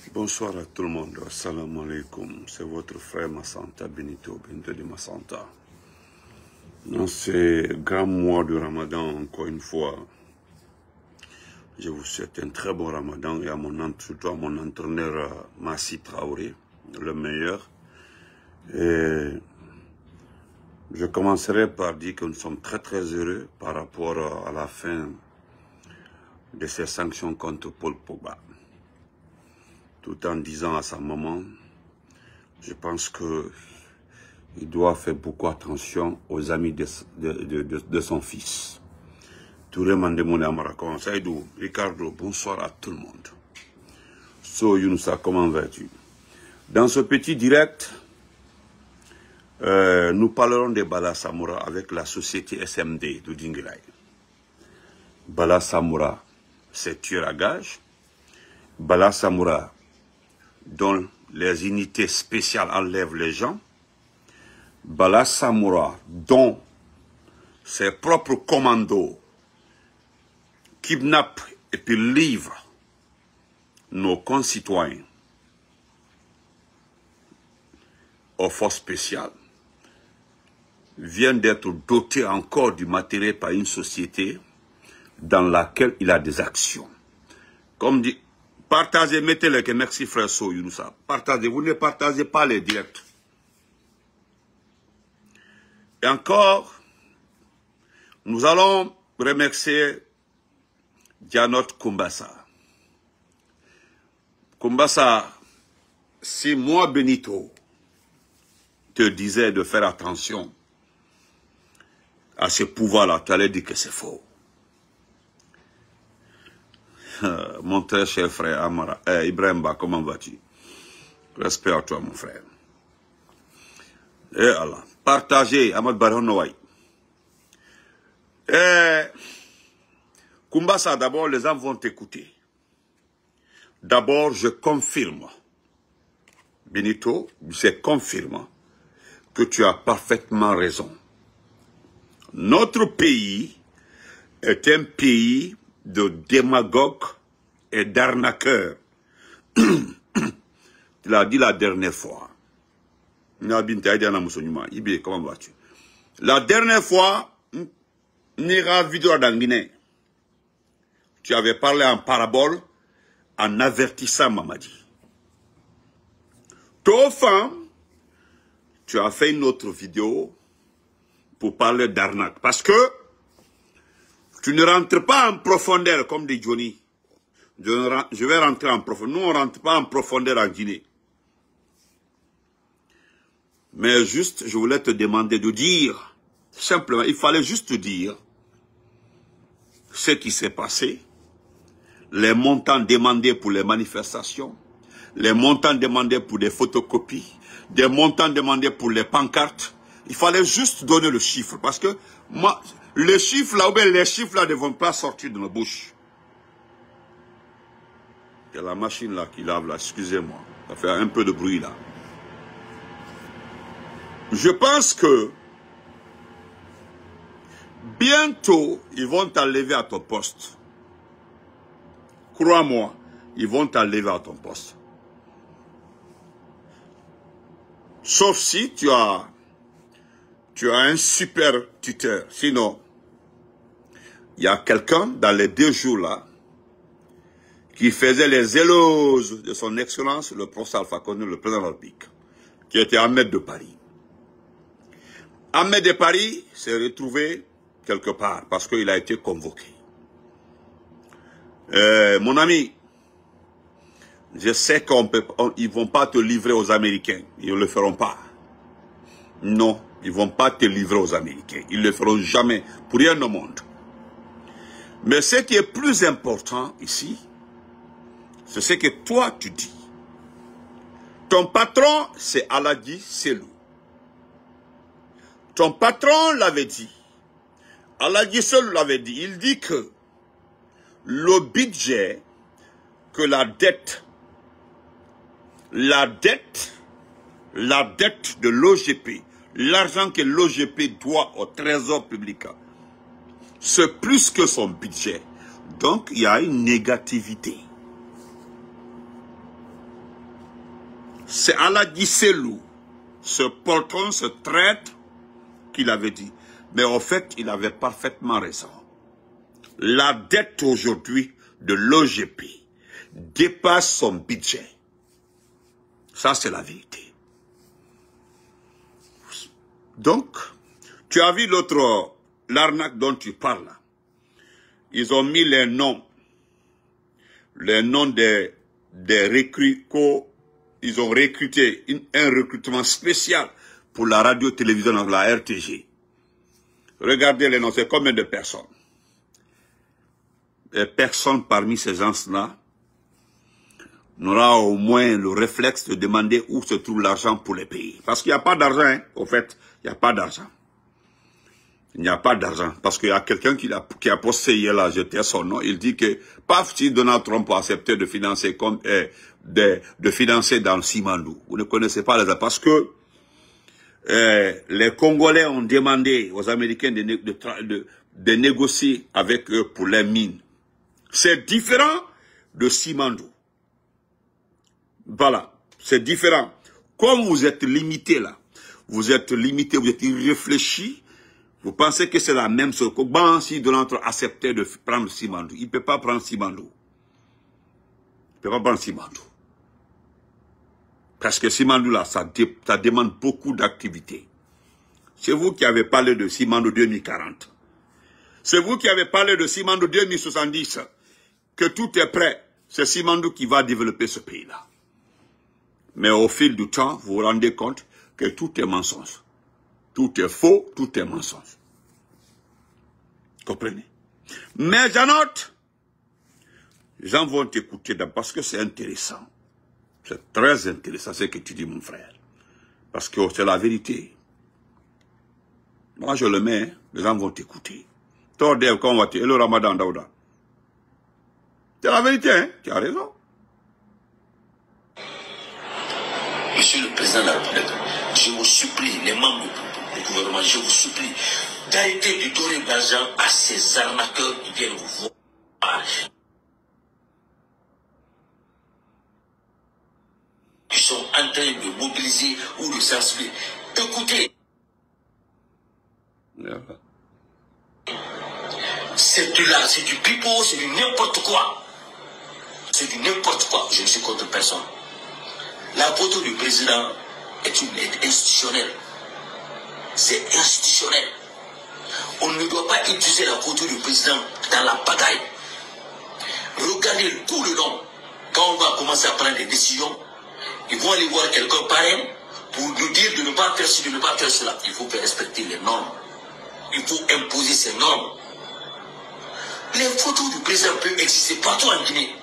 Bonsoir à tout le monde, assalamu alaikum, c'est votre frère Massanta Benito de Massanta. Dans ces grands mois du Ramadan, encore une fois, je vous souhaite un très bon Ramadan et surtout à mon entraîneur Massi Traoré, le meilleur. Et je commencerai par dire que nous sommes très très heureux par rapport à la fin de ces sanctions contre Paul Pogba. Tout en disant à sa maman, je pense qu'il doit faire beaucoup attention aux amis de son fils. Touré Mandemone Amarakon, Saïdou, Ricardo, bonsoir à tout le monde. So Younousa, comment vas-tu? Dans ce petit direct, nous parlerons de Bala Samoura avec la société SMD de Dingilay. Bala Samoura, c'est tueur à gage. Bala Samoura, dont les unités spéciales enlèvent les gens. Bala Samoura, dont ses propres commandos kidnappent et puis livrent nos concitoyens aux forces spéciales, vient d'être doté encore du matériel par une société dans laquelle il a des actions. Comme dit, partagez, mettez-les, que merci frère So Younousa. Partagez, vous ne partagez pas les directs. Et encore, nous allons remercier Dianot Kumbasa. Kumbasa, si moi Benito te disais de faire attention à ce pouvoir-là, tu allais dire que c'est faux. Mon très cher frère Amara, Ibrahimba, comment vas-tu? Respect à toi, mon frère. Et Allah, partagez, Ahmad Barhanouaï. Kumbasa, d'abord, les gens vont t'écouter. D'abord, je confirme, Benito, je confirme que tu as parfaitement raison. Notre pays est un pays de démagogues et d'arnaqueurs. Tu l'as dit la dernière fois. La dernière fois, Nira Vidra Danguiné, tu avais parlé en parabole en avertissant Mamadi. Toi, tu as fait une autre vidéo pour parler d'arnaque. Parce que tu ne rentres pas en profondeur comme dit Johnny. Je vais rentrer en profondeur. Nous, on ne rentre pas en profondeur en Guinée. Mais juste, je voulais te demander de dire, simplement, il fallait juste dire ce qui s'est passé, les montants demandés pour les manifestations, les montants demandés pour des photocopies, des montants demandés pour les pancartes. Il fallait juste donner le chiffre. Parce que moi, les chiffres là, ou bien les chiffres là ne vont pas sortir de nos bouches. Il y a la machine là qui lave là, excusez-moi. Ça fait un peu de bruit là. Je pense que bientôt, ils vont t'enlever à ton poste. Crois-moi, ils vont t'enlever à ton poste. Sauf si tu as un super tuteur. Sinon, il y a quelqu'un dans les 2 jours là qui faisait les éloges de son excellence, le professeur Alpha Condé, le président de la République, qui était Ahmed de Paris. Ahmed de Paris s'est retrouvé quelque part parce qu'il a été convoqué. Mon ami, je sais qu'ils ne vont pas te livrer aux Américains. Ils ne le feront pas. Non, ils ne vont pas te livrer aux Américains. Ils ne le feront jamais pour rien au monde. Mais ce qui est plus important ici, c'est ce que toi tu dis. Ton patron, c'est Aladji Selou. Ton patron l'avait dit. Aladji Selou l'avait dit. Il dit que le budget, que la dette de l'OGP, l'argent que l'OGP doit au trésor public, c'est plus que son budget. Donc, il y a une négativité. C'est Aladji Selou, ce poltron, ce traître, qu'il avait dit. Mais en fait, il avait parfaitement raison. La dette aujourd'hui de l'OGP dépasse son budget. Ça, c'est la vérité. Donc, tu as vu l'autre, l'arnaque dont tu parles. Ils ont mis les noms des recrues. Ils ont recruté un recrutement spécial pour la radio-télévision, la RTG. Regardez les noms, c'est combien de personnes? Et personne parmi ces gens-là n'aura au moins le réflexe de demander où se trouve l'argent pour les payer. Parce qu'il n'y a pas d'argent, hein. Au fait, il n'y a pas d'argent. Il n'y a pas d'argent. Parce qu'il y a quelqu'un qui a posté hier là, jeté son nom, il dit que, paf, si Donald Trump a accepté de financer de financer dans le Simandou. Vous ne connaissez pas les gens. Parce que les Congolais ont demandé aux Américains de négocier avec eux pour les mines. C'est différent de Simandou. Voilà, c'est différent. Comme vous êtes limité là, vous êtes limité, vous êtes irréfléchi, vous pensez que c'est la même chose. Bon, si Donald Trump acceptait de prendre Simandou, il ne peut pas prendre Simandou. Il ne peut pas prendre Simandou. Parce que Simandou là, ça demande beaucoup d'activité. C'est vous qui avez parlé de Simandou 2040. C'est vous qui avez parlé de Simandou 2070. Que tout est prêt. C'est Simandou qui va développer ce pays-là. Mais au fil du temps, vous vous rendez compte que tout est mensonge. Tout est faux, tout est mensonge. Comprenez? Mais Janotte, les gens vont t'écouter parce que c'est intéressant. C'est très intéressant ce que tu dis, mon frère. Parce que c'est la vérité. Moi, je le mets, les gens vont t'écouter. Tordel, comment vas-tu? Et le Ramadan, Daouda. C'est la vérité, hein? Tu as raison. Monsieur le Président de la République, je vous supplie, les membres du gouvernement, je vous supplie d'arrêter de donner de l'argent à ces arnaqueurs qui viennent vous voir, qui sont en train de mobiliser ou de sensibiliser. Écoutez, c'est du pipeau, c'est du n'importe quoi. C'est du n'importe quoi. Je ne suis contre personne. La photo du président est institutionnelle. C'est institutionnel. On ne doit pas utiliser la photo du président dans la bataille. Regardez tout le long. Quand on va commencer à prendre des décisions, ils vont aller voir quelqu'un pareil pour nous dire de ne pas faire ci, de ne pas faire cela. Il faut faire respecter les normes. Il faut imposer ces normes. Les photos du président peuvent exister partout en Guinée.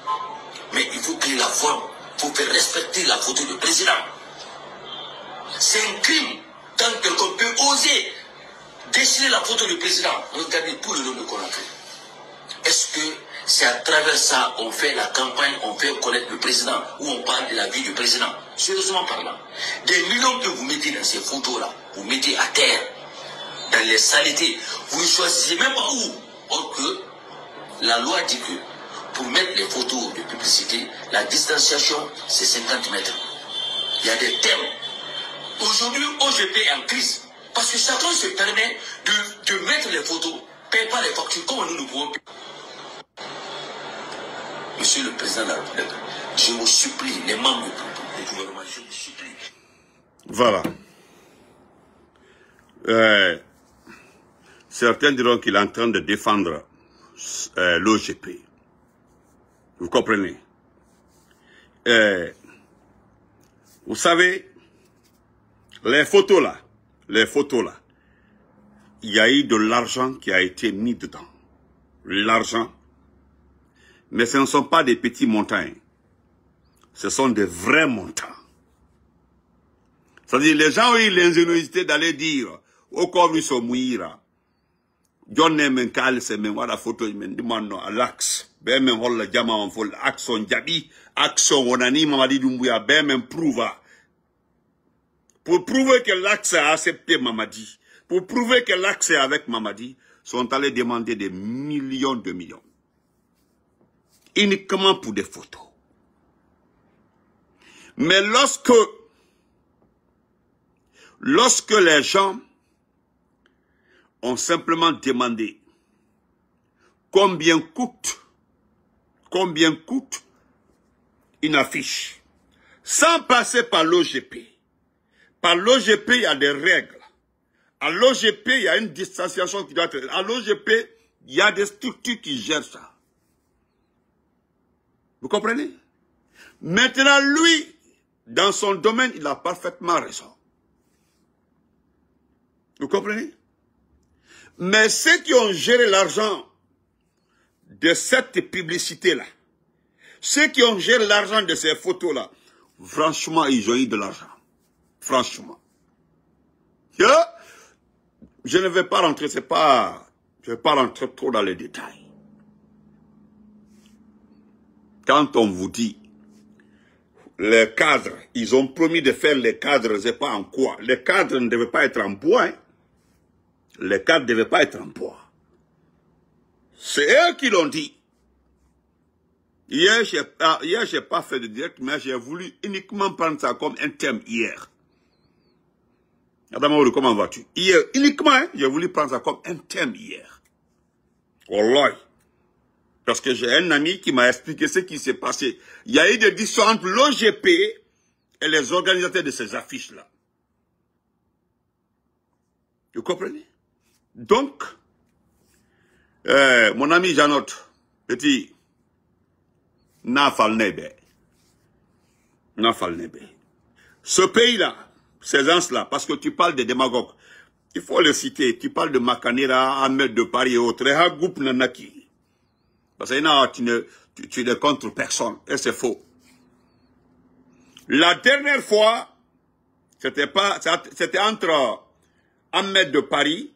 Mais il faut créer la forme. Il faut faire respecter la photo du président. C'est un crime quand quelqu'un peut oser dessiner la photo du président. Regardez tout le nombre qu'on a fait. Est-ce que c'est à travers ça qu'on fait la campagne, on fait connaître le président, ou on parle de la vie du président? Sérieusement parlant, des millions que vous mettez dans ces photos-là, vous mettez à terre, dans les saletés, vous ne choisissez même pas où. Or que la loi dit que pour mettre les photos de publicité, la distanciation, c'est 50 mètres. Il y a des thèmes. Aujourd'hui, OGP est en crise. Parce que chacun se permet de mettre les photos, paye pas les factures comme nous pouvons payer. Monsieur le Président de la République, je vous supplie, les membres du gouvernement, je vous supplie. Voilà. Certains diront qu'il est en train de défendre l'OGP. Vous comprenez? Vous savez, les photos là, il y a eu de l'argent qui a été mis dedans. L'argent. Mais ce ne sont pas des petits montants. Ce sont des vrais montants. C'est-à-dire, les gens ont eu l'ingéniosité d'aller dire, au comme sont mouillira. John Nemen Kal se men wada photo men dimano alax. Be men holla jama on fol action jabi, action wonani Mamadi Doumbouya, be men prouva. Pour prouver que l'Axe a accepté Mamadi, pour prouver que l'Axe est avec Mamadi, sont allés demander des millions de millions. Uniquement pour des photos. Mais lorsque Lorsque les gens ont simplement demandé combien coûte une affiche, sans passer par l'OGP. Par l'OGP, il y a des règles. À l'OGP, il y a une distanciation qui doit être... À l'OGP, il y a des structures qui gèrent ça. Vous comprenez? Maintenant, lui, dans son domaine, il a parfaitement raison. Vous comprenez? Mais ceux qui ont géré l'argent de cette publicité-là, ceux qui ont géré l'argent de ces photos-là, franchement, ils ont eu de l'argent. Franchement. Je ne vais pas rentrer, je ne vais pas rentrer trop dans les détails. Quand on vous dit, les cadres, ils ont promis de faire les cadres, je ne sais pas en quoi. Les cadres ne devaient pas être en bois. Hein. Les cadres ne devaient pas être en bois. C'est eux qui l'ont dit. Hier, je n'ai pas fait de direct, mais j'ai voulu uniquement prendre ça comme un thème hier. Adam, comment vas-tu? Hier, uniquement, hein, j'ai voulu prendre ça comme un thème hier. Wallahi. Parce que j'ai un ami qui m'a expliqué ce qui s'est passé. Il y a eu des discussions entre l'OGP et les organisateurs de ces affiches-là. Vous comprenez? Donc, mon ami Janot, petit, Nafal-Nebe. Ce pays-là, ces gens-là, parce que tu parles des démagogues, il faut les citer. Tu parles de Makanera, Ahmed de Paris et autres. Parce que tu ne contre personne. Et c'est faux. La dernière fois, c'était entre Ahmed de Paris,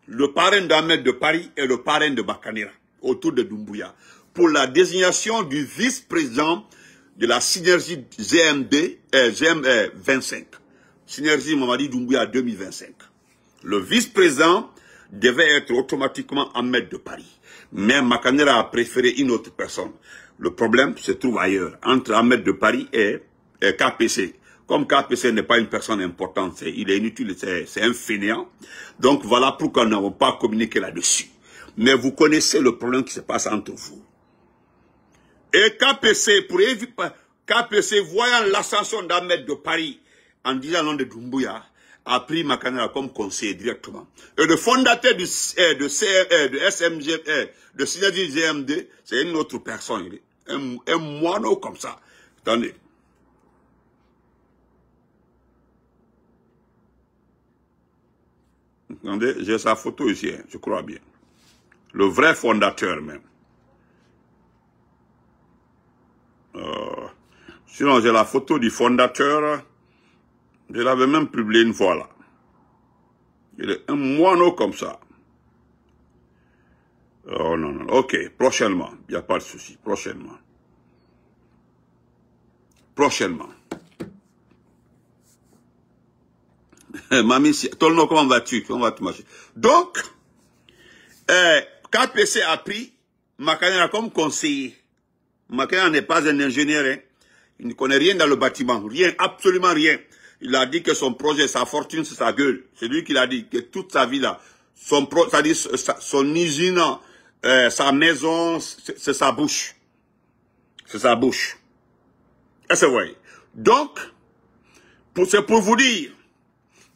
le parrain d'Ahmed de Paris et le parrain de Makanera, autour de Doumbouya, pour la désignation du vice-président de la synergie GMD 25. Synergie Mamadi Doumbouya 2025. Le vice-président devait être automatiquement Ahmed de Paris. Mais Makanera a préféré une autre personne. Le problème se trouve ailleurs, entre Ahmed de Paris et KPC. Comme KPC n'est pas une personne importante, il est inutile, c'est un fainéant. Donc voilà pourquoi nous n'avons pas communiqué là-dessus. Mais vous connaissez le problème qui se passe entre vous. Et KPC, pour éviter, KPC, voyant l'ascension d'Ahmed de Paris, en disant le nom de Doumbouya, a pris Makanera comme conseiller directement. Et le fondateur de SMG, de Synergie GMD, c'est une autre personne. Un moineau comme ça. Attendez. Attendez, j'ai sa photo ici, hein, je crois bien. Le vrai fondateur même. Sinon, j'ai la photo du fondateur. Je l'avais même publié une fois là. Il est un moineau comme ça. Oh non, non. Ok, prochainement. Il n'y a pas de souci. Prochainement. Prochainement. Mamie, Tolno, comment vas-tu? Comment vas-tu marcher? Donc, KPC a pris Makanera comme conseiller. Makanera n'est pas un ingénieur. Hein. Il ne connaît rien dans le bâtiment. Rien, absolument rien. Il a dit que son projet, sa fortune, c'est sa gueule. C'est lui qui l'a dit, que toute sa vie là, son usine, sa maison, c'est sa bouche. C'est sa bouche. Et c'est vrai. Donc, c'est pour vous dire,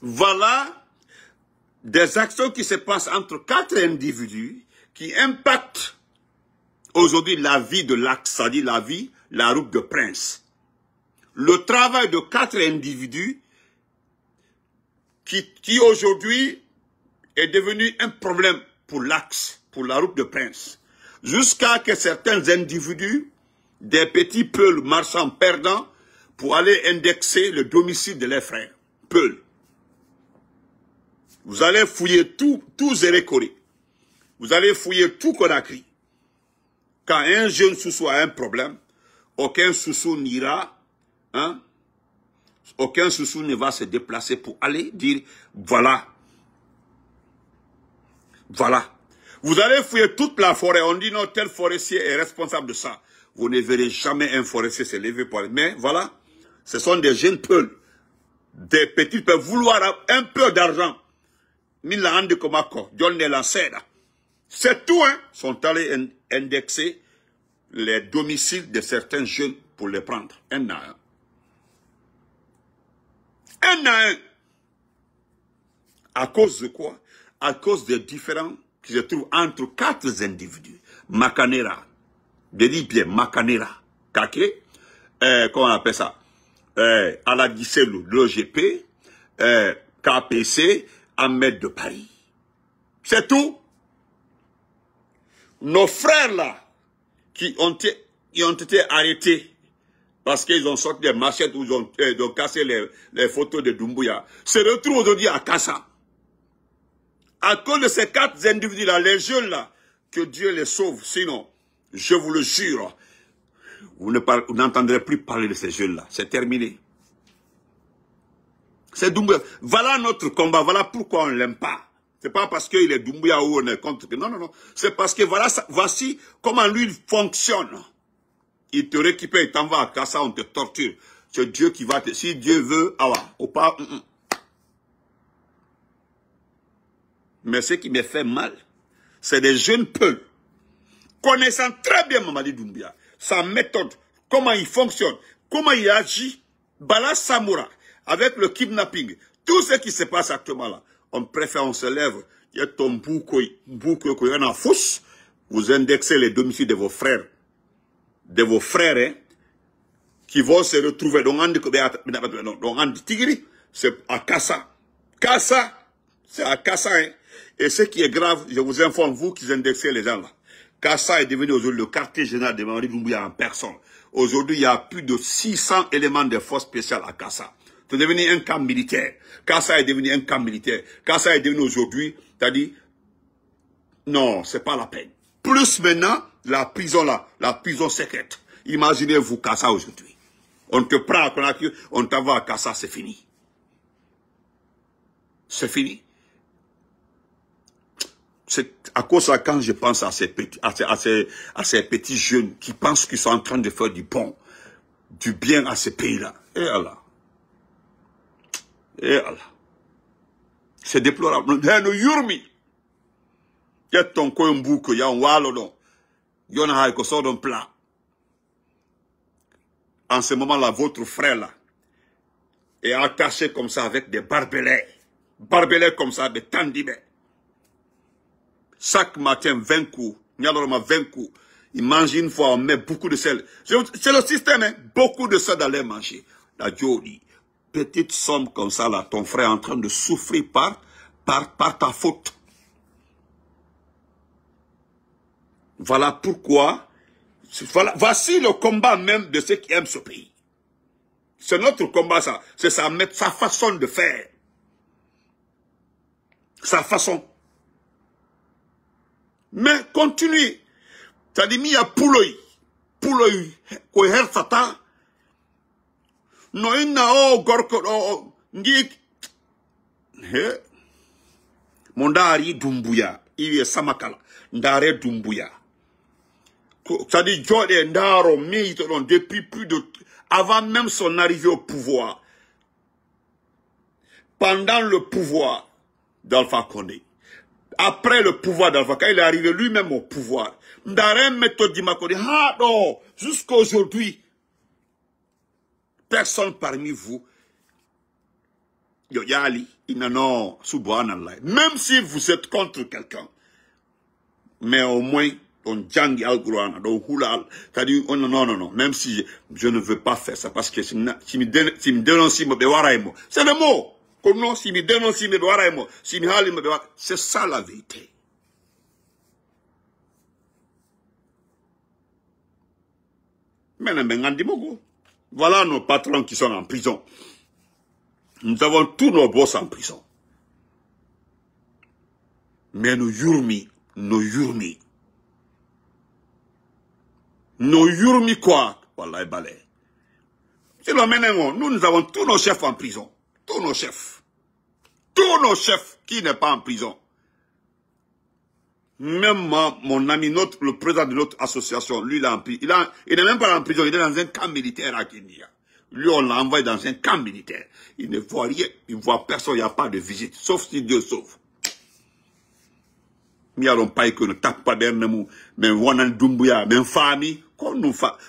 voilà des actions qui se passent entre 4 individus qui impactent aujourd'hui la vie de l'axe, c'est-à-dire la route de Prince. Le travail de 4 individus qui aujourd'hui est devenu un problème pour l'axe, pour la route de Prince. Jusqu'à que certains individus, des petits peuls marchands perdants, pour aller indexer le domicile de leurs frères. Peuls. Vous allez fouiller tout Zérékoré. Vous allez fouiller tout Conakry. Quand un jeune Soussou a un problème, aucun Soussou n'ira. Hein? Aucun Soussou ne va se déplacer pour aller dire, voilà. Voilà. Vous allez fouiller toute la forêt. On dit non, tel forestier est responsable de ça. Vous ne verrez jamais un forestier se lever pour aller. Mais voilà, ce sont des jeunes peuls. des petits peuvent vouloir un peu d'argent. C'est tout, hein. Sont allés indexer les domiciles de certains jeunes pour les prendre. Un à un. Un à un. À cause de quoi? À cause des différends qui se trouvent entre 4 individus. Makanera. Je dis bien Makanera. Kake. Comment on appelle ça? Aladisselou, l'OGP. KPC. Ahmed de Paris. C'est tout. Nos frères là, qui ont été arrêtés parce qu'ils ont sorti des machettes où ils ont cassé les photos de Doumbouya, se retrouvent aujourd'hui à Kassa. À cause de ces 4 individus-là, les jeunes là, que Dieu les sauve. Sinon, je vous le jure, vous n'entendrez plus parler de ces jeunes-là. C'est terminé. C'est Doumbouya. Voilà notre combat. Voilà pourquoi on ne l'aime pas. C'est pas parce qu'il est Doumbouya ou on est contre. Non, non, non. C'est parce que voilà, voici comment lui fonctionne. Il te récupère, il t'envoie à Kassa, on te torture. C'est Dieu qui va te... Si Dieu veut, ah ouais, ou pas... Mais ce qui me fait mal, c'est des jeunes peuls, connaissant très bien Mamadi Doumbouya, sa méthode, comment il fonctionne, comment il agit, Bala Samoura, avec le kidnapping, tout ce qui se passe actuellement là, on préfère, on se lève, il y a ton bouco, il y en a fousse, vous indexez les domiciles de vos frères, hein, qui vont se retrouver, donc c'est à Kassa. Kassa, c'est à Kassa, hein. Et ce qui est grave, je vous informe, vous qui indexez les gens là, Kassa est devenu aujourd'hui le quartier général de Mamadi Doumbouya en personne. Aujourd'hui, il y a plus de 600 éléments de forces spéciales à Kassa. C'est devenu un camp militaire. Kassa est devenu un camp militaire. Kassa est devenu aujourd'hui, c'est-à-dire, non, c'est pas la peine. Plus maintenant, la prison là, la prison secrète. Imaginez-vous Kassa aujourd'hui. On te prend à Conakry, on t'envoie à Kassa, c'est fini. C'est fini. C'est à cause de ça, quand je pense à ces petits jeunes qui pensent qu'ils sont en train de faire du bien à ces pays-là. Et Allah. Et Allah. C'est déplorable. Il y a un yurmi. Il y a ton coin bouc, il y a un walodon. Il y a un sort d'un plat. En ce moment-là, votre frère là est attaché comme ça avec des barbelés. Barbelés comme ça, des tandibés. Chaque matin, 20 coups. Nyaloroma 20 coups. Ils mangent une fois, on met beaucoup de sel. C'est le système, hein. Beaucoup de sel d'aller manger. La Jodi. Petite somme comme ça, là, ton frère est en train de souffrir par ta faute. Voilà pourquoi, voici le combat même de ceux qui aiment ce pays. C'est notre combat, ça. C'est sa façon de faire. Sa façon. Mais continue. C'est-à-dire, il y a Pouloy, Kohersata. No, il y a Gorko, Ndik. Mondari Doumbouya. Il y a Samakala. Ndare Doumbouya. C'est-à-dire, Jode Ndaro, depuis plus de... Avant même son arrivée au pouvoir. Pendant le pouvoir d'Alpha Condé. Après le pouvoir d'Alpha, quand il est arrivé lui-même au pouvoir, Ndare méthode d'Imakodi, jusqu'à aujourd'hui, personne parmi vous, Yoyali, Inano, Subhanallah, même si vous êtes contre quelqu'un, mais au moins, on djangi al-Qur'an, on hula, c'est-à-dire, non, même si je ne veux pas faire ça, parce que si me dénonce, c'est le mot. C'est ça la vérité. Voilà nos patrons qui sont en prison. Nous avons tous nos boss en prison. Mais nos yurmi quoi? Voilà, balai. Nous avons tous nos chefs en prison. Tous nos chefs. Tous nos chefs qui n'est pas en prison. Même mon ami, le président de notre association, lui, il n'est même pas en prison, il est dans un camp militaire à Kenya. Lui, on l'a envoyé dans un camp militaire. Il ne voit rien, il ne voit personne, il n'y a pas de visite, sauf si Dieu sauve. Nous n'allons pas que nous tapons pas derrière nous, mais Wanan Doumbouya, mais famille,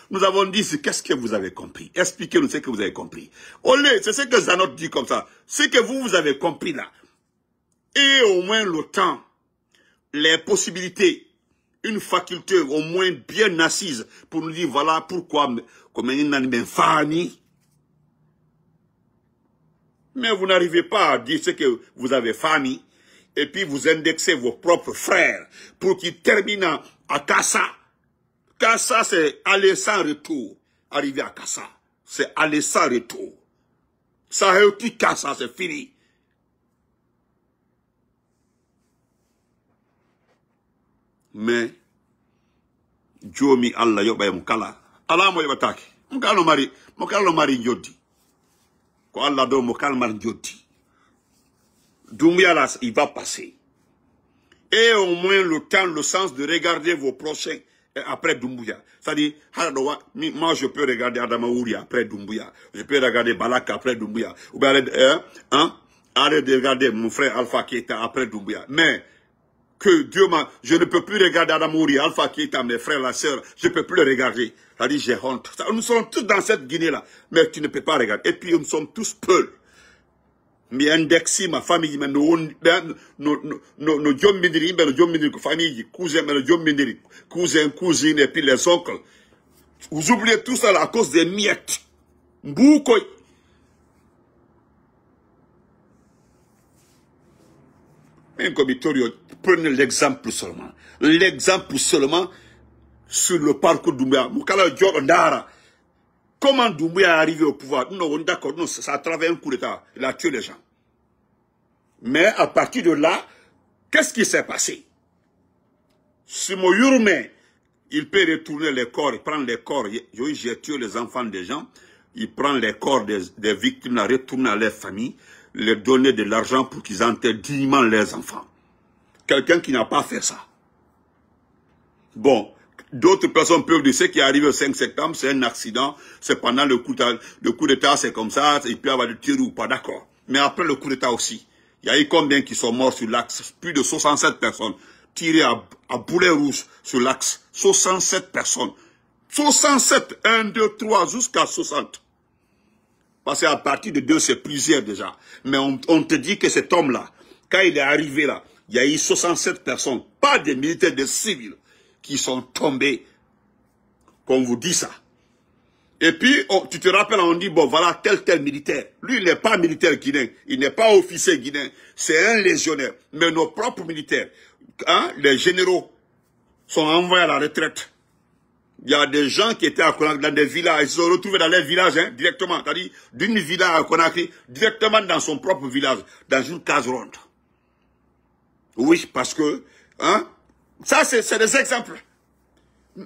nous avons dit, qu'est-ce que vous avez compris? Expliquez-nous ce que vous avez compris. Olé, c'est ce que Zanot dit comme ça. Ce que vous avez compris là. Et au moins le temps, les possibilités, une faculté au moins bien assise pour nous dire voilà pourquoi, comme une famille. Mais vous n'arrivez pas à dire ce que vous avez famille, et puis vous indexez vos propres frères pour qu'ils terminent à Kassa. Kassa, c'est aller sans retour. Arriver à Kassa, c'est aller sans retour. Ça a été Kassa, c'est fini. Mais, Jomi Allah yoba mukala. Allah mo yobataki. Mukalo mari njodi. Ko Allah do mukalo mari njodi. Doumbouya là, il va passer. Et au moins le temps, le sens de regarder vos prochains après Doumbouya. C'est-à-dire, moi je peux regarder Adama Ouri après Doumbouya. Je peux regarder Balak après Doumbouya. Ou bien, arrête de regarder mon frère Alpha Keita après Doumbouya. Mais, que Dieu m'a... Je ne peux plus regarder Adama Ouri, Alpha Keita, mes frères, la sœur. Je ne peux plus le regarder. C'est-à-dire, j'ai honte. Nous sommes tous dans cette Guinée-là. Mais tu ne peux pas regarder. Et puis, nous sommes tous peuls. Mais indexi ma famille, mais no jombindiri, mais no jombindiri famille, cousin, mais no jombindiri, cousin, cousine, et puis les oncles. Vous oubliez tout ça là, à cause des miettes. Mboukoy. Même comme Vittorio, prenez l'exemple seulement. L'exemple seulement sur le parcours Doumbouya. Moukala Dior Ndara. Comment Doumbouya est arrivé au pouvoir? Non, d'accord, non, ça a travers un coup d'État. Il a tué les gens. Mais à partir de là, qu'est-ce qui s'est passé? Si mon Yourmé, il peut retourner les corps, il prend les corps. J'ai tué les enfants des gens. Il prend les corps des victimes, les retourne à leur famille, les donner de l'argent pour qu'ils enterrent dignement leurs enfants. Quelqu'un qui n'a pas fait ça. Bon. D'autres personnes peuvent dire ce qui est arrivé le 5 septembre, c'est un accident, c'est pendant le coup d'État, c'est comme ça, il peut y avoir des tirs ou pas, d'accord. Mais après le coup d'État aussi, il y a eu combien qui sont morts sur l'axe? Plus de 67 personnes tirées à boulet rouge sur l'axe. 67 personnes. 67, 1, 2, 3, jusqu'à 60. Parce qu'à partir de 2, c'est plusieurs déjà. Mais on te dit que cet homme-là, quand il est arrivé là, il y a eu 67 personnes, pas des militaires, des civils, qui sont tombés, qu'on vous dit ça. Et puis, tu te rappelles, on dit, bon, voilà, tel militaire. Lui, il n'est pas militaire guinéen, il n'est pas officier guinéen, c'est un légionnaire. Mais nos propres militaires, hein, les généraux, sont envoyés à la retraite. Il y a des gens qui étaient à Conakry, dans des villages, ils se sont retrouvés dans les villages, hein, directement. C'est-à-dire, d'une villa à Conakry, directement dans son propre village, dans une case ronde. Oui, parce que, hein, ça, c'est des exemples.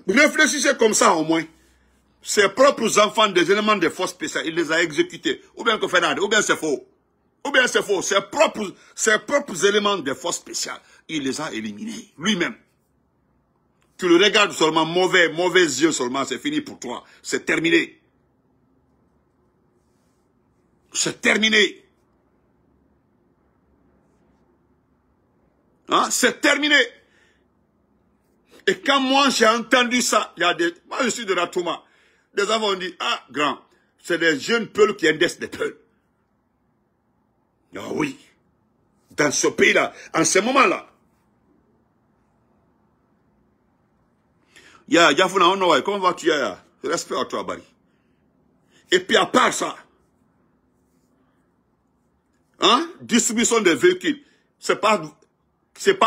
Réfléchissez comme ça, au moins. Ses propres enfants, des éléments de force spéciale, il les a exécutés. Ou bien que Fernand, ou bien c'est faux. Ou bien c'est faux. Ses propres éléments de force spéciale, il les a éliminés. Lui-même. Tu le regardes seulement, mauvais yeux seulement, c'est fini pour toi. C'est terminé. C'est terminé. Hein? C'est terminé. Et quand moi j'ai entendu ça, il y a des... Moi je suis de la Touma. Des enfants ont dit, ah grand, c'est des jeunes peuls qui indexent des peuls. Ah oui. Dans ce pays-là, en ce moment-là. Comment vas-tu, Yaya? Respect à toi, Barry. Et puis à part ça, hein, distribution des véhicules, c'est pas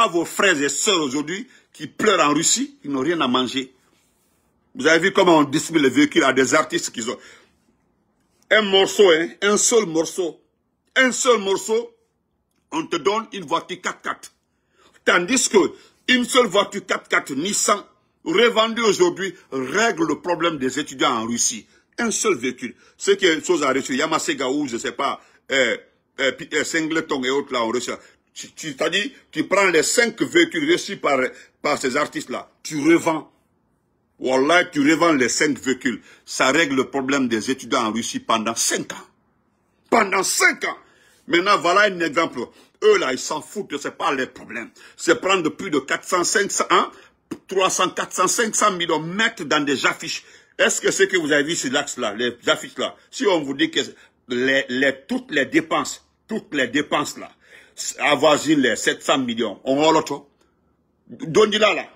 vos frères et sœurs aujourd'hui qui pleurent en Russie, ils n'ont rien à manger. Vous avez vu comment on distribue les véhicules à des artistes qui ont un morceau, hein, un seul morceau, on te donne une voiture 4x4. Tandis que une seule voiture 4x4 Nissan, revendue aujourd'hui, règle le problème des étudiants en Russie. Un seul véhicule. Ce qui est une chose à reçu, Yamasega ou je sais pas, Singleton et autres là en Russie. C'est-à-dire, tu prends les 5 véhicules reçus par ces artistes-là, tu revends. Wallah, tu revends les 5 véhicules. Ça règle le problème des étudiants en Russie pendant 5 ans. Pendant 5 ans. Maintenant, voilà un exemple. Eux, là, ils s'en foutent, c'est pas les problèmes. C'est prendre plus de 400, 500, 300, 400, 500 millions, mettre dans des affiches. Est-ce que ce que vous avez vu sur l'axe-là, les affiches-là, si on vous dit que toutes les dépenses là, avoisinent les 700 millions, on va l'autre. Dondila, là.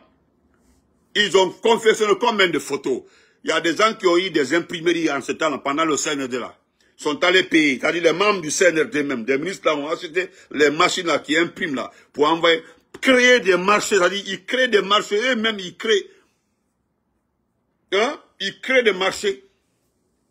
Ils ont confectionné combien de photos? Il y a des gens qui ont eu des imprimeries en ce temps-là, pendant le CNRD là. Ils sont allés payer. C'est-à-dire les membres du CNRD même, des ministres là, ont acheté les machines là qui impriment là, pour envoyer, créer des marchés. C'est-à-dire, ils créent des marchés, eux-mêmes, ils créent. Hein? Ils créent des marchés,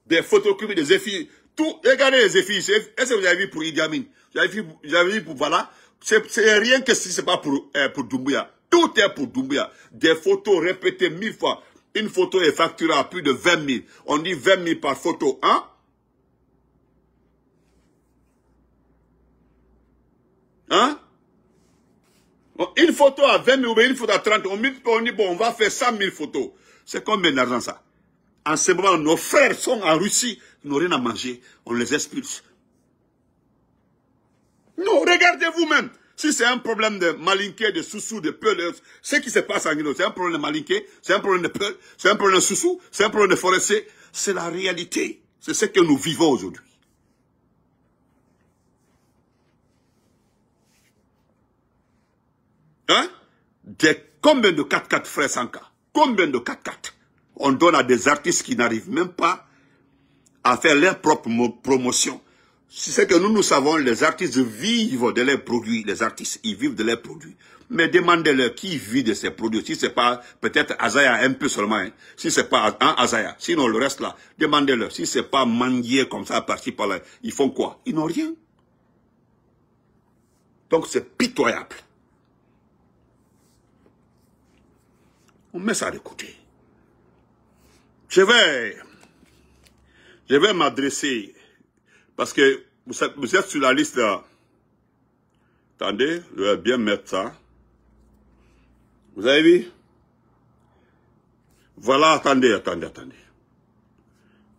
des photocopies, des effigies. Tout, regardez les effigies. Est-ce que vous avez vu pour Idi Amin? Vous avez vu pour, voilà. C'est rien que si c'est pas pour Doumbouya. Tout est pour Doumbouya. Des photos répétées 1000 fois. Une photo est facturée à plus de 20 000. On dit 20 000 par photo, hein? Hein? Une photo à 20 000 ou une photo à 30 000. On dit, bon, on va faire 100 000 photos. C'est combien d'argent ça? En ce moment, nos frères sont en Russie. Ils n'ont rien à manger. On les expulse. Non, regardez vous-même. Si c'est un problème de malinqué, de soussou, de peul, ce qui se passe en Guinée, c'est un problème de malinqué, c'est un problème de peul, c'est un problème de soussou, c'est un problème de forestier. C'est la réalité. C'est ce que nous vivons aujourd'hui. Hein? Combien de 4x4 frères Sanka? Combien de 4x4? On donne à des artistes qui n'arrivent même pas à faire leur propre promotion. C'est que nous savons, les artistes vivent de leurs produits. Les artistes, ils vivent de leurs produits. Mais demandez-leur qui vit de ces produits. Si c'est pas, peut-être Azaya un peu seulement. Hein. Si c'est pas Azaya. Sinon le reste là, demandez-leur. Si c'est pas manguier comme ça, par-ci par-là, ils font quoi? Ils n'ont rien. Donc c'est pitoyable. On met ça de côté. Je vais m'adresser, parce que vous êtes sur la liste là. Attendez, je vais bien mettre ça. Vous avez vu? Voilà, attendez.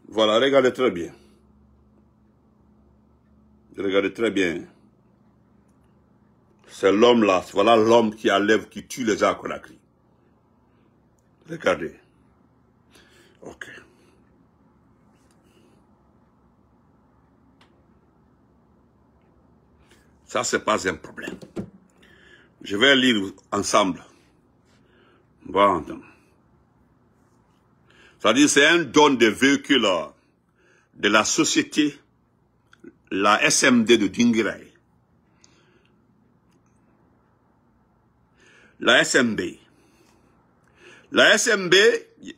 Voilà, regardez très bien. Regardez très bien. C'est l'homme là, voilà l'homme qui enlève, qui tue les gens à Conakry. Regardez. Ok. Ça, c'est pas un problème. Je vais lire ensemble. On va entendre. C'est-à-dire, c'est un don de véhicules de la société, la SMD de Dinguiraye. La SMB. La SMB,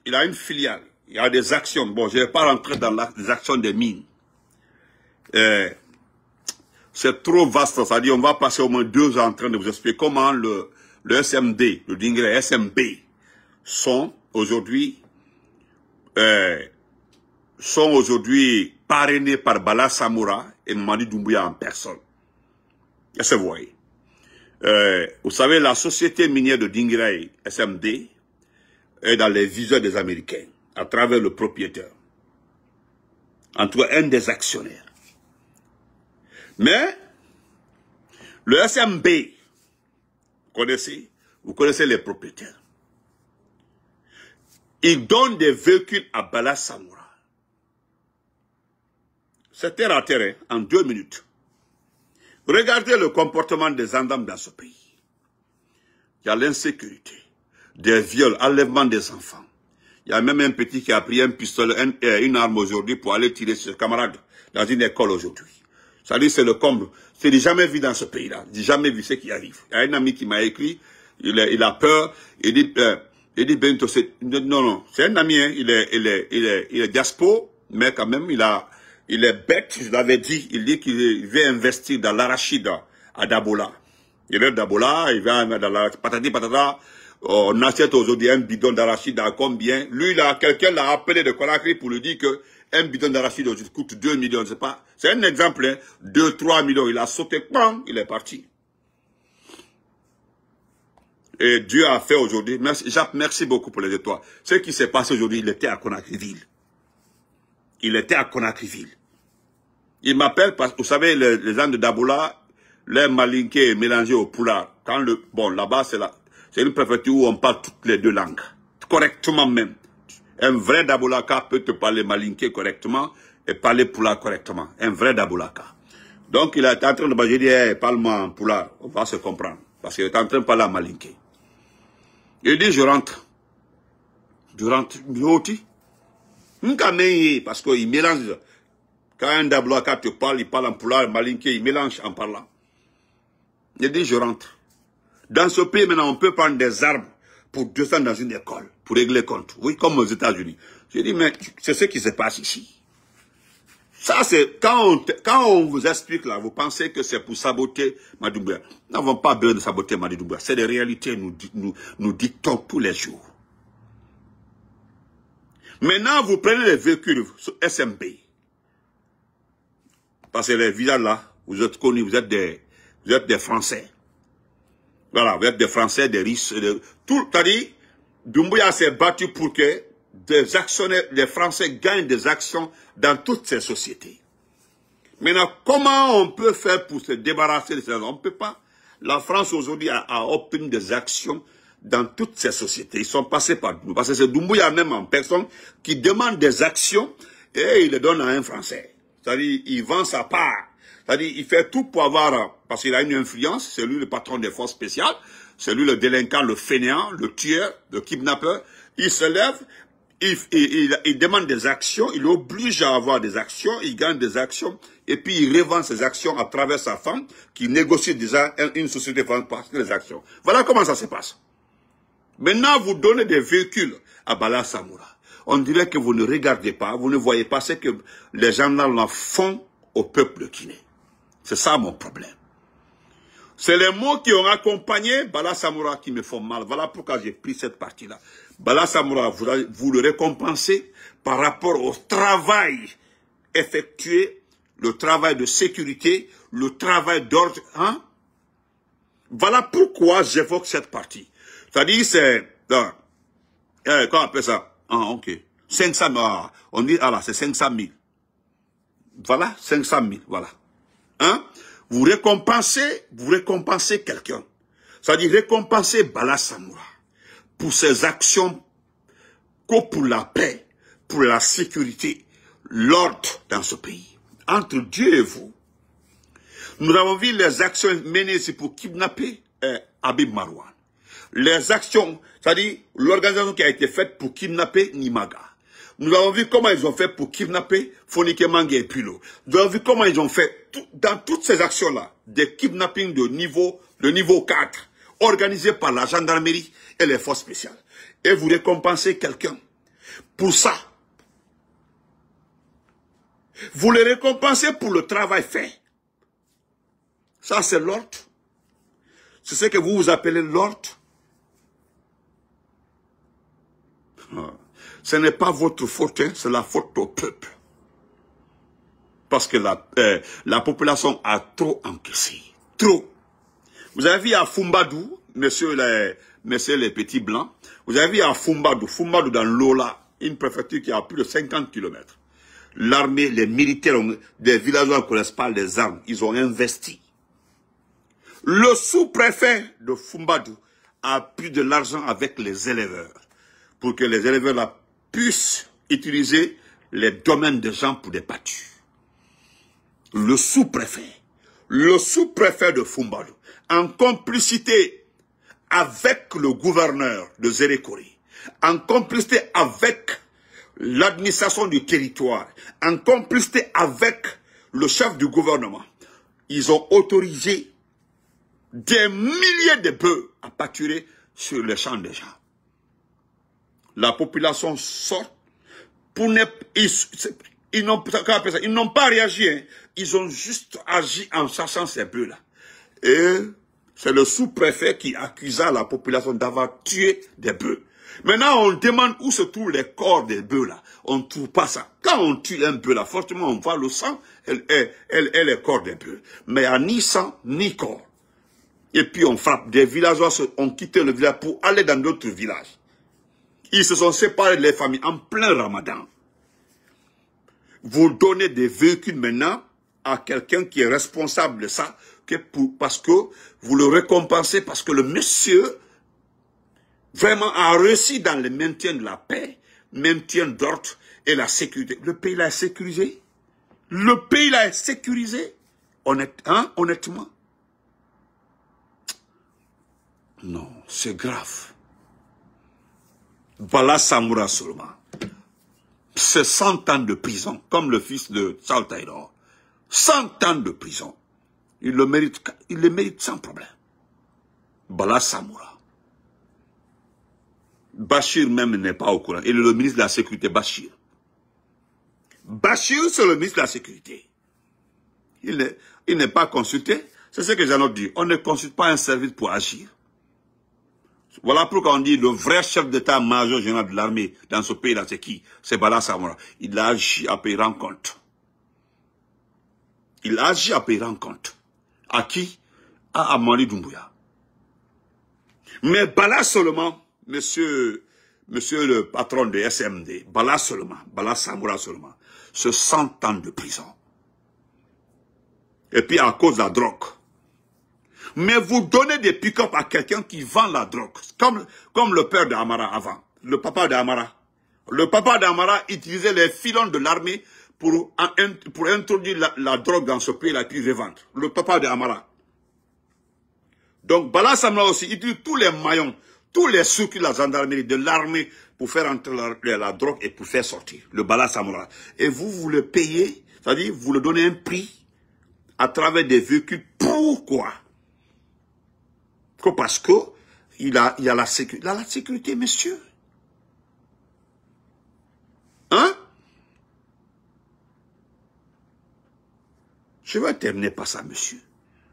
il a une filiale. Il y a des actions. Bon, je ne vais pas rentrer dans les actions des mines. C'est trop vaste. C'est-à-dire, on va passer au moins 2 ans en train de vous expliquer comment le SMD, le Dinguiraye SMB, sont aujourd'hui parrainés par Bala Samoura et Mamadi Doumbouya en personne. Est-ce que vous voyez? Vous savez, la société minière de Dinguiraye SMD est dans les viseurs des Américains, à travers le propriétaire. En tout cas, un des actionnaires. Mais, le SMB, vous connaissez les propriétaires. Ils donnent des véhicules à Bala Samoura. C'est terre à terre, en 2 minutes. Regardez le comportement des Andam dans ce pays. Il y a l'insécurité, des viols, enlèvement des enfants. Il y a même un petit qui a pris un pistolet, une arme aujourd'hui pour aller tirer sur ses camarades dans une école aujourd'hui. Ça dit, c'est le comble. C'est jamais vu dans ce pays-là. J'ai jamais vu ce qui arrive. Il y a un ami qui m'a écrit, il a peur, il dit Bento, non, c'est un ami, hein, il est diaspo, mais quand même, il est bête, je l'avais dit, il dit qu'il veut investir dans l'arachide à Dabola. Il est Dabola, il va dans la patati patata, on achète aujourd'hui un bidon d'arachide à combien? Lui, là, quelqu'un l'a appelé de Conakry pour lui dire que un bidon d'arachide coûte 2 millions, je sais pas. C'est un exemple, hein. 2, 3 millions, il a sauté, bang, il est parti. Et Dieu a fait aujourd'hui. Jacques, merci beaucoup pour les étoiles. Ce qui s'est passé aujourd'hui, il était à Conakry-Ville. Il était à Conakry-Ville. Il m'appelle parce que, vous savez, les gens de Dabola, les malinké est mélangé au poulard. Bon, là-bas, c'est une préfecture où on parle toutes les deux langues. Correctement même. Un vrai Dabolaka peut te parler malinké correctement et parler poulard correctement. Un vrai Dabolaka. Donc, il est en train de me dire, hey, parle-moi en poulard. On va se comprendre. Parce qu'il est en train de parler en malinké. Il dit, je rentre. Je rentre. Parce qu'il mélange. Quand un Dabolaka te parle, il parle en poulard, malinké, il mélange en parlant. Il dit, je rentre. Dans ce pays, maintenant, on peut prendre des armes pour descendre dans une école, pour régler les comptes. Oui, comme aux États-Unis. J'ai dit, mais c'est ce qui se passe ici. Ça, c'est, quand on vous explique là, vous pensez que c'est pour saboter Mamadi Doumbouya. Nous n'avons pas besoin de saboter Mamadi Doumbouya. C'est des réalités, nous dictons tous les jours. Maintenant, vous prenez les véhicules SMB. Parce que les villages là, vous êtes connus, vous êtes des Français. Voilà, vous êtes des Français, des riches, tout, c'est-à-dire, Doumbouya s'est battu pour que des actionnaires, les Français gagnent des actions dans toutes ces sociétés. Maintenant, comment on peut faire pour se débarrasser de ces gens? On ne peut pas. La France aujourd'hui a obtenu des actions dans toutes ces sociétés. Ils sont passés par nous. Parce que c'est Doumbouya même en personne qui demande des actions et il les donne à un Français. C'est-à-dire, il vend sa part. C'est-à-dire, il fait tout pour avoir, parce qu'il a une influence, c'est lui le patron des forces spéciales, c'est lui le délinquant, le fainéant, le tueur, le kidnappeur. Il se lève, il demande des actions, il oblige à avoir des actions, il gagne des actions, et puis il revend ses actions à travers sa femme, qui négocie déjà une société pour les actions. Voilà comment ça se passe. Maintenant, vous donnez des véhicules à Bala Samoura. On dirait que vous ne regardez pas, vous ne voyez pas ce que les gens là font au peuple guinéen. C'est ça mon problème. C'est les mots qui ont accompagné Bala Samoura qui me font mal. Voilà pourquoi j'ai pris cette partie-là. Bala Samoura, vous le récompensez par rapport au travail effectué, le travail de sécurité, le travail d'ordre. Hein? Voilà pourquoi j'évoque cette partie. C'est-à-dire, c'est... comment on appelle ça? Ah, ok. 500 000. On dit, ah là, c'est 500 000. Voilà, 500 000, voilà. Hein? Vous récompensez quelqu'un. C'est-à-dire récompenser Bala Samoura pour ses actions pour la paix, pour la sécurité, l'ordre dans ce pays. Entre Dieu et vous, nous avons vu les actions menées ici pour kidnapper Habib Marouane. Les actions, c'est-à-dire l'organisation qui a été faite pour kidnapper Nimaga. Nous avons vu comment ils ont fait pour kidnapper Fonike Mange et Pilo. Nous avons vu comment ils ont fait dans toutes ces actions-là, des kidnappings de niveau 4, organisés par la gendarmerie et les forces spéciales. Et vous récompensez quelqu'un pour ça. Vous le récompensez pour le travail fait. Ça, c'est l'ordre. C'est ce que vous appelez l'ordre. Ce n'est pas votre faute, hein, c'est la faute au peuple. Parce que la population a trop encaissé. Trop. Vous avez vu à Fumbadou, messieurs les petits blancs, vous avez vu à Fumbadou dans l'Ola, une préfecture qui a plus de 50 km. L'armée, les militaires, des villageois ne connaissent pas les armes, ils ont investi. Le sous-préfet de Fumbadou a pris de l'argent avec les éleveurs, pour que les éleveurs là puissent utiliser les domaines des gens pour des pâtures. Le sous-préfet de Fumbadou, en complicité avec le gouverneur de Zérékoré, en complicité avec l'administration du territoire, en complicité avec le chef du gouvernement, ils ont autorisé des milliers de bœufs à pâturer sur les champs des gens. La population sort pour ils n'ont pas réagi, hein. Ils ont juste agi en cherchant ces bœufs-là. Et c'est le sous-préfet qui accusa la population d'avoir tué des bœufs. Maintenant, on demande où se trouvent les corps des bœufs-là. On ne trouve pas ça. Quand on tue un bœuf, là, forcément, on voit le sang et les corps des bœufs. Mais il n'y a ni sang, ni corps. Et puis on frappe. Des villageois ont quitté le village pour aller dans d'autres villages. Ils se sont séparés de leurs familles en plein ramadan. Vous donnez des véhicules maintenant à quelqu'un qui est responsable de ça, parce que vous le récompensez, parce que le monsieur vraiment a réussi dans le maintien de la paix, maintien d'ordre et la sécurité. Le pays là est sécurisé. Le pays là est sécurisé. Honnêtement. Non, c'est grave. Bala Samoura seulement. C'est 100 ans de prison, comme le fils de Charles Taylor. 100 ans de prison. Il le mérite sans problème. Bala Samoura. Bachir même n'est pas au courant. Il est le ministre de la Sécurité, Bachir. Bachir, c'est le ministre de la Sécurité. Il n'est pas consulté. C'est ce que j'en ai dit. On ne consulte pas un service pour agir. Voilà pourquoi on dit le vrai chef d'état-major général de l'armée dans ce pays-là, c'est qui? C'est Bala Samoura. Il a agi à payer en compte. Il a agi à payer en compte. À qui? À Amani Doumbouya. Mais Bala seulement, monsieur le patron de SMD, Bala seulement, Bala Samoura seulement, c'est 100 ans de prison. Et puis à cause de la drogue. Mais vous donnez des pick-up à quelqu'un qui vend la drogue. Comme le père d'Amara avant. Le papa d'Amara. Le papa d'Amara utilisait les filons de l'armée pour introduire la drogue dans ce pays-là et puis revendre. Le papa d'Amara. Donc Bala Samoura aussi utilise tous les maillons, tous les circuits de la gendarmerie, de l'armée pour faire entrer la drogue et pour faire sortir. Le Bala Samoura. Et vous le payez, c'est-à-dire vous le donnez un prix à travers des véhicules. Pourquoi? Parce que il a la sécurité. Il a la sécurité, monsieur. Hein? Je vais terminer par ça, monsieur.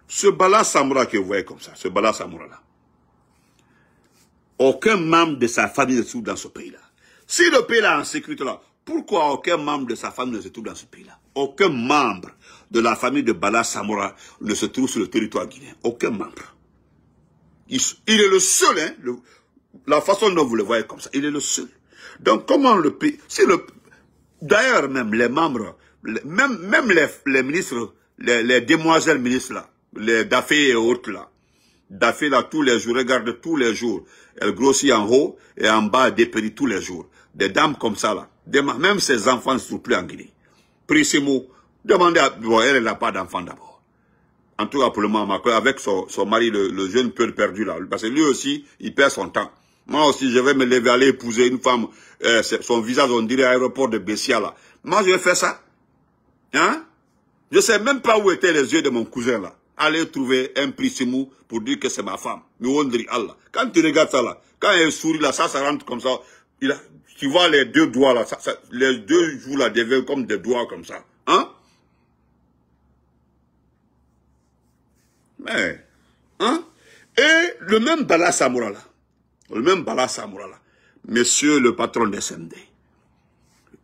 Ce Bala Samoura que vous voyez comme ça, ce Bala Samoura-là, aucun membre de sa famille ne se trouve dans ce pays-là. Si le pays-là est en sécurité là, pourquoi aucun membre de sa famille ne se trouve dans ce pays-là? Aucun membre de la famille de Bala Samoura ne se trouve sur le territoire guinéen. Aucun membre. Il est le seul, hein, la façon dont vous le voyez comme ça, il est le seul. Donc comment le pays, d'ailleurs même les membres, même les ministres, les demoiselles ministres là, les Dafé et autres là, Dafé là tous les jours, regarde tous les jours, elle grossit en haut et en bas elle dépérit tous les jours. Des dames comme ça là, même ses enfants ne sont plus en Guinée. Prissimo, demandez à, bon, elle n'a pas d'enfant d'abord. En tout cas pour le moment, avec son mari, le jeune peu perdu là. Parce que lui aussi, il perd son temps. Moi aussi, je vais me lever, aller épouser une femme, son visage, on dirait aéroport de Bessia là. Moi, je vais faire ça. Hein? Je sais même pas où étaient les yeux de mon cousin là. Aller trouver un prissimou pour dire que c'est ma femme. Mais on dit Allah. Quand tu regardes ça là, quand elle sourit là, ça rentre comme ça. Tu vois les deux doigts là, les deux joues là deviennent comme des doigts comme ça. Hein? Mais, hein? Et le même Bala Samoura là, monsieur le patron des SMD,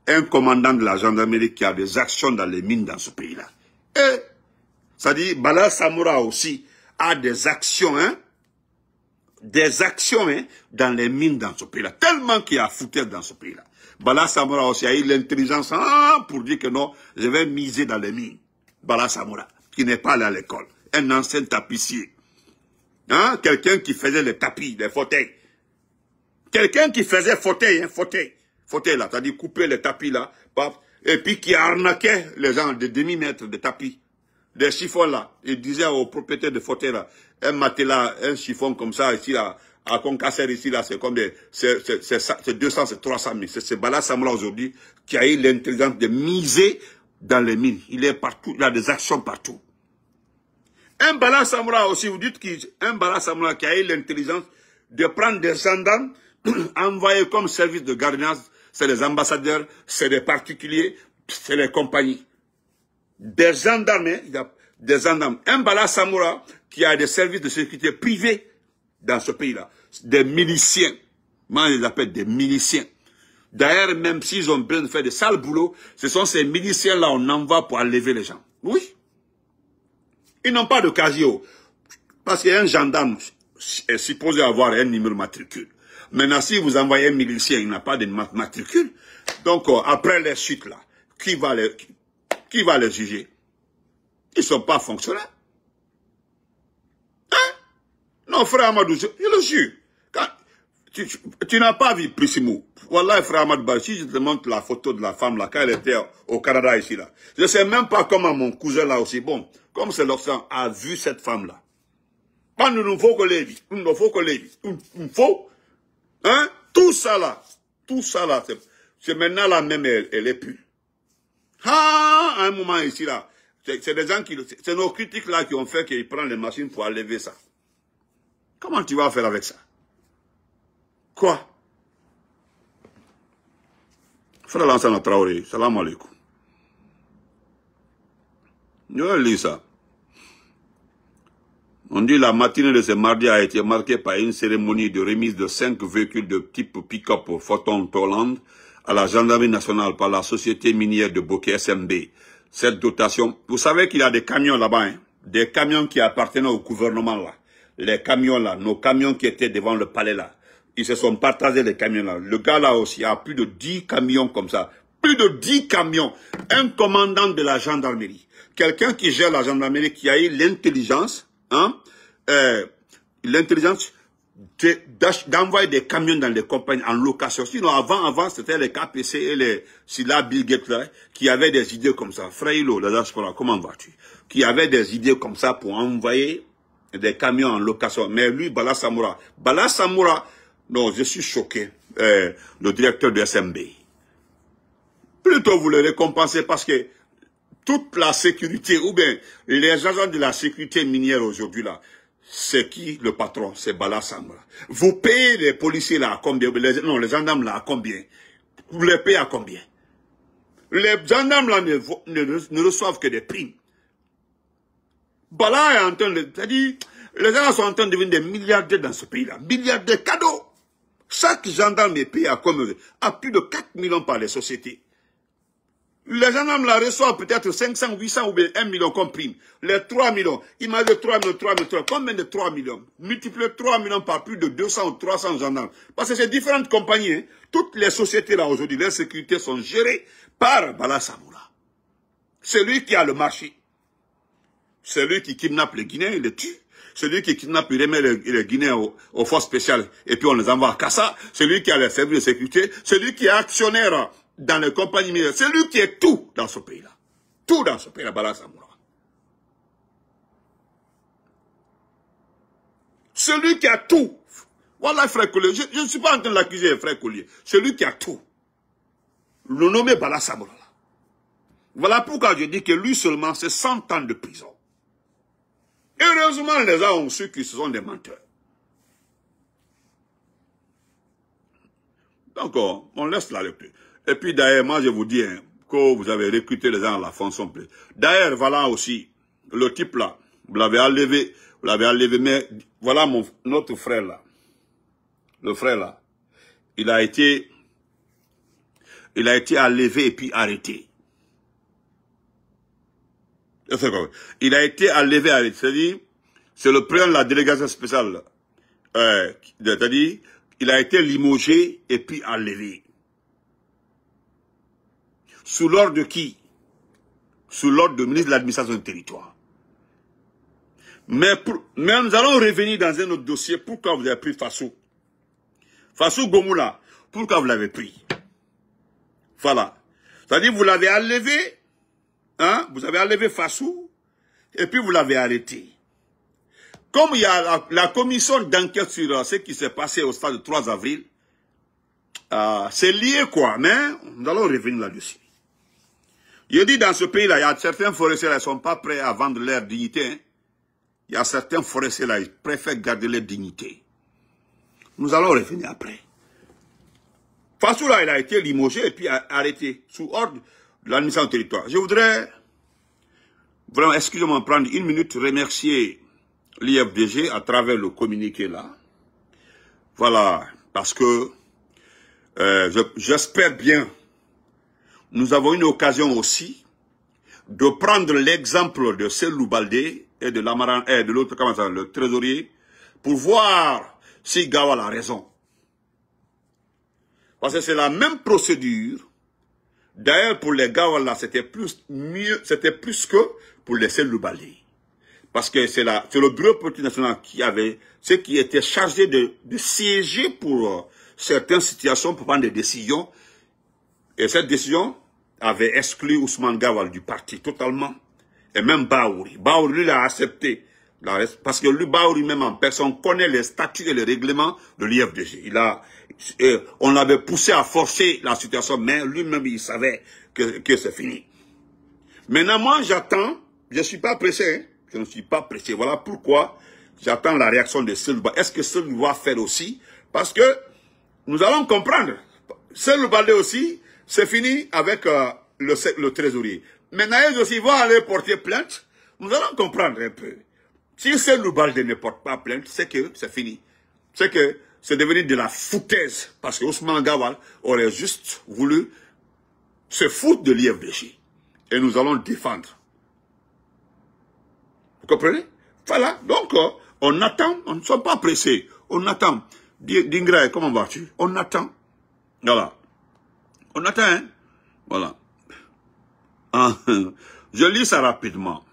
un commandant de la gendarmerie qui a des actions dans les mines dans ce pays-là. Et, ça dit, Bala Samoura aussi a des actions, hein? Des actions, hein, dans les mines dans ce pays-là. Tellement qu'il y a foutaise dans ce pays-là. Bala Samoura aussi a eu l'intelligence, pour dire que non, je vais miser dans les mines. Bala Samoura, qui n'est pas allé à l'école. Un ancien tapissier. Hein? Quelqu'un qui faisait les tapis, les fauteuils. Quelqu'un qui faisait fauteuil, hein, fauteuil là, c'est-à-dire couper les tapis là, et puis qui arnaquait les gens de demi-mètres de tapis. Des chiffons là. Il disait aux propriétaires de fauteuil là, un matelas, un chiffon comme ça, ici là, à Concasser ici là, c'est comme c'est 200, c'est 300 000. C'est Bala Samoura aujourd'hui qui a eu l'intelligence de miser dans les mines. Il est partout, il a des actions partout. Un Bala Samoura aussi, vous dites qu'un Bala Samoura qui a eu l'intelligence de prendre des gendarmes, envoyés comme service de gardiennage, c'est les ambassadeurs, c'est les particuliers, c'est les compagnies. Des gendarmes, il y a des gendarmes. Un Bala Samoura qui a des services de sécurité privés dans ce pays-là. Des miliciens. Moi, je les appelle des miliciens. D'ailleurs, même s'ils ont besoin de faire des sales boulots, ce sont ces miliciens-là qu'on envoie pour enlever les gens. Oui. Ils n'ont pas de casio. Parce qu'un gendarme est supposé avoir un numéro matricule. Maintenant, si vous envoyez un milicien, il n'a pas de matricule. Donc, après les chutes là, qui va les juger? Ils ne sont pas fonctionnaires. Hein? Non, frère Amadou, je le jure. Quand tu n'as pas vu Prissimou. Wallah, frère Amadou, si je te montre la photo de la femme là, quand elle était au Canada ici là. Je ne sais même pas comment mon cousin là aussi, bon, comme c'est l'Occident, a vu cette femme là. Quand nous faut que les il faut, hein, tout ça là, c'est maintenant là même, elle est plus. Ah, à un moment ici là, c'est des gens c'est nos critiques là qui ont fait qu'ils prennent les machines pour enlever ça. Comment tu vas faire avec ça? Quoi? Frère Lansana Traoré, salam alaikum. Je lis ça. On dit la matinée de ce mardi a été marquée par une cérémonie de remise de 5 véhicules de type pick-up Photon Toland à la gendarmerie nationale par la société minière de Bokeh SMB. Cette dotation, vous savez qu'il y a des camions là-bas, hein, des camions qui appartenaient au gouvernement là. Les camions là, nos camions qui étaient devant le palais là, ils se sont partagés les camions là. Le gars là aussi, il y a plus de 10 camions comme ça. Plus de 10 camions. Un commandant de la gendarmerie. Quelqu'un qui gère la gendarmerie, qui a eu l'intelligence, hein, l'intelligence d'envoyer des camions dans les compagnies en location. Sinon, avant, c'était les KPC et les Silla Bill Gates là, qui avaient des idées comme ça. Frère Hilo, la diaspora, comment vas-tu? Qui avaient des idées comme ça pour envoyer des camions en location. Mais lui, Bala Samoura, non, je suis choqué, le directeur de SMB. Plutôt vous le récompensez parce que toute la sécurité, ou bien les agents de la sécurité minière aujourd'hui là, c'est qui le patron? C'est Bala Samoura. Vous payez les policiers là à combien? Les gendarmes là à combien? Vous les payez à combien? Les gendarmes là ne reçoivent que des primes. Bala est en train de... C'est-à-dire, les gens sont en train de devenir des milliardaires dans ce pays là. Milliardaires cadeaux. Chaque gendarme est payé à plus de 4 millions par les sociétés. Les gendarmes là reçoivent peut-être 500, 800 ou bien 1 million comme prime. Les 3 millions, imaginez 3 millions, combien de 3 millions? Multipliez 3 millions par plus de 200 ou 300 gendarmes. Parce que c'est différentes compagnies, hein. Toutes les sociétés là aujourd'hui, les sécurités sont gérées par Bala Samoura. C'est lui qui a le marché. C'est lui qui kidnappe les Guinéens, il les tue. C'est lui qui kidnappe, il remet les Guinéens aux forces spéciales et puis on les envoie à Kassa. C'est lui qui a les services de sécurité. C'est lui qui est actionnaire dans les compagnies minières. C'est lui qui est tout dans ce pays-là. Tout dans ce pays-là, Bala Samoura. Celui qui a tout. Voilà, frère Collier. Je ne suis pas en train de l'accuser, frère Collier. Celui qui a tout. Le nommé Bala Samoura. Voilà pourquoi je dis que lui seulement, c'est 100 ans de prison. Heureusement, les gens ont su qu'ils sont des menteurs. Donc, on laisse la lecture. Et puis d'ailleurs, moi je vous dis hein, que vous avez recruté les gens à la fonction pleine. D'ailleurs, voilà aussi, le type là, vous l'avez enlevé, mais voilà notre frère là. Le frère là, il a été enlevé et puis arrêté. Il a été enlevé, c'est-à-dire, c'est le président de la délégation spéciale, c'est-à-dire, il a été limogé et puis enlevé. Sous l'ordre de qui? Sous l'ordre du ministre de l'administration du territoire. Mais nous allons revenir dans un autre dossier. Pourquoi vous avez pris Fassou? Fassou Gomoula, pourquoi vous l'avez pris? Voilà. C'est-à-dire, vous l'avez enlevé, hein? Vous avez enlevé Fassou, et puis vous l'avez arrêté. Comme il y a la commission d'enquête sur ce qui s'est passé au stade du 3 avril, c'est lié quoi, mais nous allons revenir là-dessus. Je dis dans ce pays-là, il y a certains forestiers là, ils ne sont pas prêts à vendre leur dignité. Hein. Il y a certains forestiers là, ils préfèrent garder leur dignité. Nous allons revenir après. Fassou là, il a été limogé et puis arrêté sous ordre de l'administration du territoire. Je voudrais, vraiment, excusez-moi, prendre une minute, remercier l'IFDG à travers le communiqué là. Voilà, parce que j'espère bien, nous avons une occasion aussi de prendre l'exemple de Cellou Baldé et de l'Amaran, et de l'autre, comment ça, le trésorier, pour voir si Gawal a raison. Parce que c'est la même procédure. D'ailleurs, pour les Gawal là, c'était plus que pour les Cellou Baldé. Parce que c'est le bureau politique national qui avait, ceux qui étaient chargés de siéger pour certaines situations, pour prendre des décisions. Et cette décision avait exclu Ousmane Gawal du parti totalement. Et même Baouri. Baouri, lui, l'a accepté. Parce que lui, Baouri, même en personne, connaît les statuts et les règlements de l'IFDG. On l'avait poussé à forcer la situation, mais lui-même, il savait que c'est fini. Maintenant, moi, j'attends, je ne suis pas pressé, hein. Je ne suis pas pressé. Voilà pourquoi j'attends la réaction de Cellou Baldé. Est-ce que Cellou va faire aussi? Parce que nous allons comprendre. Cellou Baldé aussi, c'est fini avec le trésorier. Maintenant, ils aussi vont aller porter plainte. Nous allons comprendre un peu. Si Cellou Baldé ne porte pas plainte, c'est que c'est fini. C'est que c'est devenu de la foutaise. Parce que Ousmane Gawal aurait juste voulu se foutre de l'IFDG. Et nous allons le défendre. Vous comprenez? Voilà. Donc, on attend. On ne sommes pas pressés. On attend. Dingra, comment vas-tu? On attend. Voilà. On attend, hein? Voilà. Je lis ça rapidement.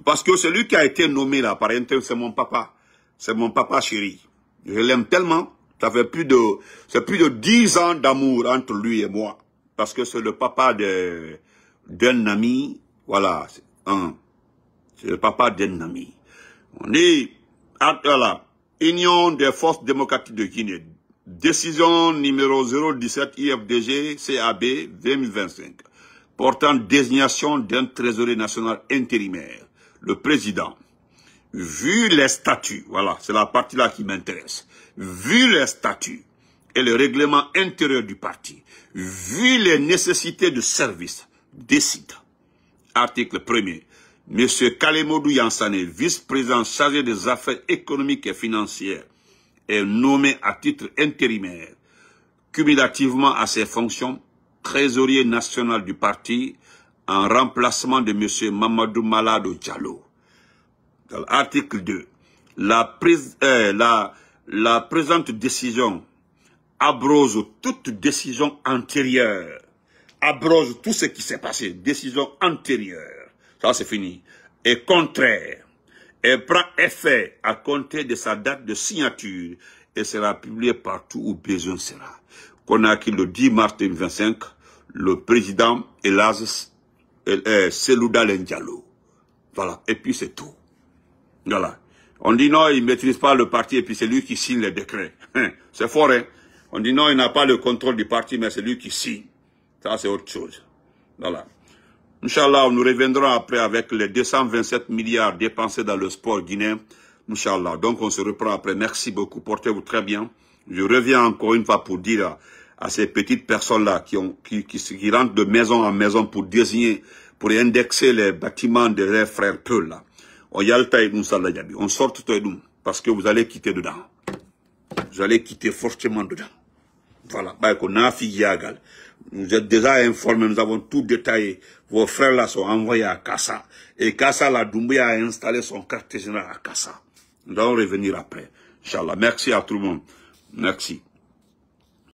Parce que celui qui a été nommé là, par intérim, c'est mon papa. C'est mon papa chéri. Je l'aime tellement. Ça fait plus de 10 ans d'amour entre lui et moi. Parce que c'est le papa d'un ami. Voilà. C'est le papa d'un ami. On dit, voilà, Union des forces démocratiques de Guinée. Décision numéro 017 IFDG CAB 2025. Portant désignation d'un trésorier national intérimaire. Le président, vu les statuts, voilà, c'est la partie là qui m'intéresse, vu les statuts et le règlement intérieur du parti, vu les nécessités de service, décide, article 1er, M. Kalemodou Yansane, vice-président chargé des affaires économiques et financières, est nommé à titre intérimaire, cumulativement à ses fonctions, trésorier national du parti, en remplacement de M. Mamadou Malado Diallo. Dans l'article 2, la présente décision abrose toute décision antérieure, abrose tout ce qui s'est passé, décision antérieure, ça c'est fini, est contraire, et prend effet à compter de sa date de signature et sera publié partout où besoin sera. Conakry le 10 mars 2025, le président Elaz Cellou Diallo. Voilà, et puis c'est tout. Voilà. On dit non, il ne maîtrise pas le parti et puis c'est lui qui signe les décrets. C'est fort, hein. On dit non, il n'a pas le contrôle du parti, mais c'est lui qui signe. Ça, c'est autre chose. Voilà. Inch'Allah, nous reviendrons après avec les 227 milliards dépensés dans le sport guinéen. Inch'Allah. Donc, on se reprend après. Merci beaucoup. Portez-vous très bien. Je reviens encore une fois pour dire à ces petites personnes-là qui rentrent de maison en maison pour désigner, pour indexer les bâtiments de leurs frères Peul, là. On sort tout de nous parce que vous allez quitter dedans. Vous allez quitter fortement dedans. Voilà. Vous êtes déjà informés, nous avons tout détaillé. Vos frères là sont envoyés à Kassa. Et Kassa, la Doumbouya a installé son quartier général à Kassa. Nous allons revenir après. Inch'Allah. Merci à tout le monde. Merci.